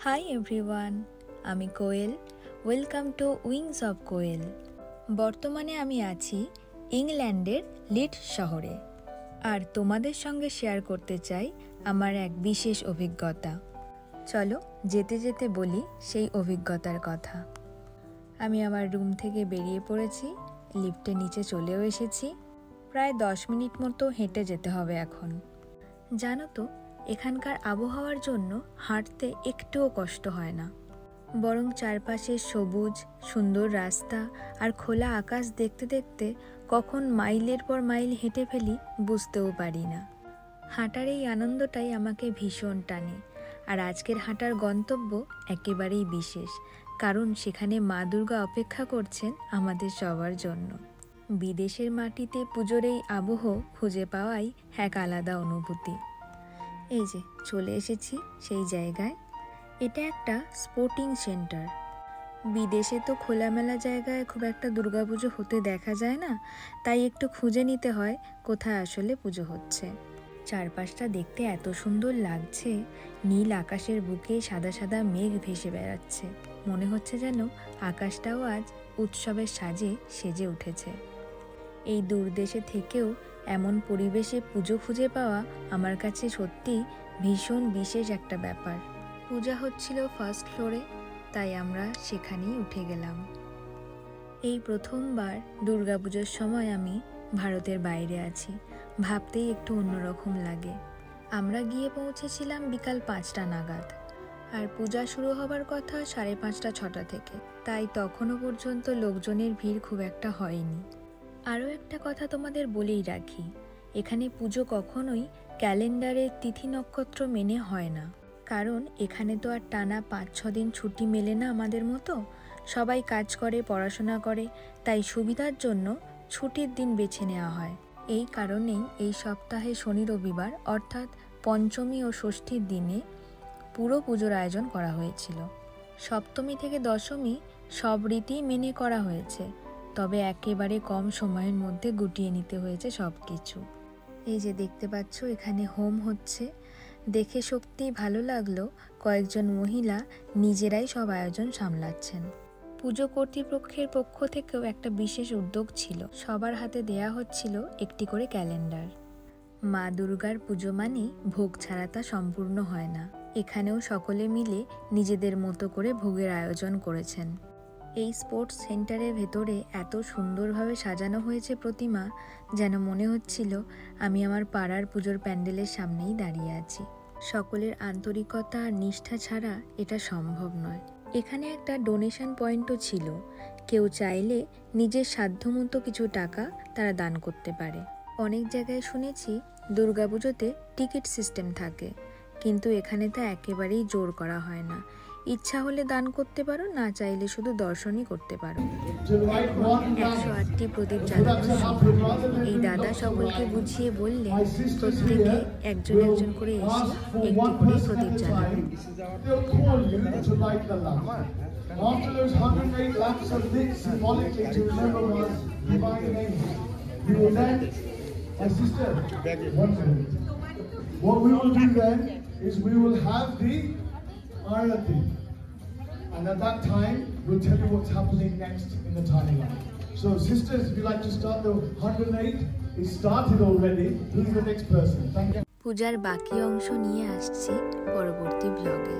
Hi everyone, আমি কোয়েল। Welcome to wings of কোয়েল। বর্তমানে আমি আছি ইংল্যান্ডের লিডস শহরে, আর তোমাদের সঙ্গে শেয়ার করতে চাই আমার এক বিশেষ অভিজ্ঞতা। চলো যেতে যেতে বলি সেই অভিজ্ঞতার কথা। আমি আমার রুম থেকে বেরিয়ে পড়েছি, লিফটে নিচে চলেও এসেছি। প্রায় 10 মিনিট মতো হেঁটে যেতে হবে এখন। জানো তো, এখানকার আবহাওয়ার জন্য হাঁটতে একটুও কষ্ট হয় না, বরং চারপাশে সবুজ সুন্দর রাস্তা আর খোলা আকাশ দেখতে দেখতে কখন মাইলের পর মাইল হেঁটে ফেলি বুঝতেও পারি না। হাঁটার এই আনন্দটাই আমাকে ভীষণ টানে। আর আজকের হাঁটার গন্তব্য একেবারেই বিশেষ, কারণ সেখানে মা দুর্গা অপেক্ষা করছেন আমাদের সবার জন্য। বিদেশের মাটিতে পুজোর এই আবহ খুঁজে পাওয়াই এক আলাদা অনুভূতি। এই যে চলে এসেছি সেই জায়গায়। এটা একটা স্পোর্টিং সেন্টার। বিদেশে তো খোলামেলা জায়গায় খুব একটা দুর্গাপুজো হতে দেখা যায় না, তাই একটু খুঁজে নিতে হয় কোথায় আসলে পুজো হচ্ছে। চারপাশটা দেখতে এত সুন্দর লাগছে, নীল আকাশের বুকে সাদা সাদা মেঘ ভেসে বেড়াচ্ছে। মনে হচ্ছে যেন আকাশটাও আজ উৎসবের সাজে সেজে উঠেছে। এই দূরদেশে থেকেও এমন পরিবেশে পুজো খুঁজে পাওয়া আমার কাছে সত্যি ভীষণ বিশেষ একটা ব্যাপার। পূজা হচ্ছিল ফার্স্ট ফ্লোরে, তাই আমরা সেখানেই উঠে গেলাম। এই প্রথমবার দুর্গাপুজোর সময় আমি ভারতের বাইরে আছি, ভাবতেই একটু অন্যরকম লাগে। আমরা গিয়ে পৌঁছেছিলাম বিকাল 5টা নাগাদ, আর পূজা শুরু হবার কথা 5:30 6টা থেকে, তাই তখনও পর্যন্ত লোকজনের ভিড় খুব একটা হয়নি। আরও একটা কথা তোমাদের বলেই রাখি, এখানে পুজো কখনোই ক্যালেন্ডারের তিথি নক্ষত্র মেনে হয় না, কারণ এখানে তো আর টানা 5-6 দিন ছুটি মেলে না আমাদের মতো। সবাই কাজ করে, পড়াশোনা করে, তাই সুবিধার জন্য ছুটির দিন বেছে নেওয়া হয়। এই কারণেই এই সপ্তাহে শনি রবিবার অর্থাৎ পঞ্চমী ও ষষ্ঠীর দিনে পুরো পুজোর আয়োজন করা হয়েছিল। সপ্তমী থেকে দশমী সব রীতি মেনে করা হয়েছে, তবে একেবারে কম সময়ের মধ্যে গুটিয়ে নিতে হয়েছে সব কিছু। এই যে দেখতে পাচ্ছ এখানে হোম হচ্ছে, দেখে সত্যিই ভালো লাগলো। কয়েকজন মহিলা নিজেরাই সব আয়োজন সামলাচ্ছেন। পুজো কর্তৃপক্ষের পক্ষ থেকেও একটা বিশেষ উদ্যোগ ছিল, সবার হাতে দেয়া হচ্ছিল একটি করে ক্যালেন্ডার। মা দুর্গার পুজো মানেই ভোগ ছাড়া তা সম্পূর্ণ হয় না। এখানেও সকলে মিলে নিজেদের মতো করে ভোগের আয়োজন করেছেন। এই স্পোর্টস সেন্টারের ভেতরে এত সুন্দরভাবে সাজানো হয়েছে প্রতিমা, যেন মনে হচ্ছিল আমি আমার পাড়ার পুজোর প্যান্ডেলের সামনেই দাঁড়িয়ে আছি। সকলের আন্তরিকতা আর নিষ্ঠা ছাড়া এটা সম্ভব নয়। এখানে একটা ডোনেশন পয়েন্টও ছিল, কেউ চাইলে নিজের সাধ্যমতো কিছু টাকা তারা দান করতে পারে। অনেক জায়গায় শুনেছি দুর্গাপুজোতে টিকিট সিস্টেম থাকে, কিন্তু এখানে তা একেবারেই জোর করা হয় না। ইচ্ছা হলে দান করতে পারো, না চাইলে শুধু দর্শনই করতে পারো। 108টি প্রদীপ জ্বালানোর সময় এই দাদা সকলকে বুঝিয়ে বললেন প্রত্যেকে একজন একজন করে এসে একটি করে প্রদীপ জ্বালাবে। And at that time, we'll tell you what's happening next in the timeline. So sisters, if you like to start the 108, it started already. Who's the next person? Thank you. পূজার বাকি অংশ নিয়ে আসছি পরবর্তী ব্লগে।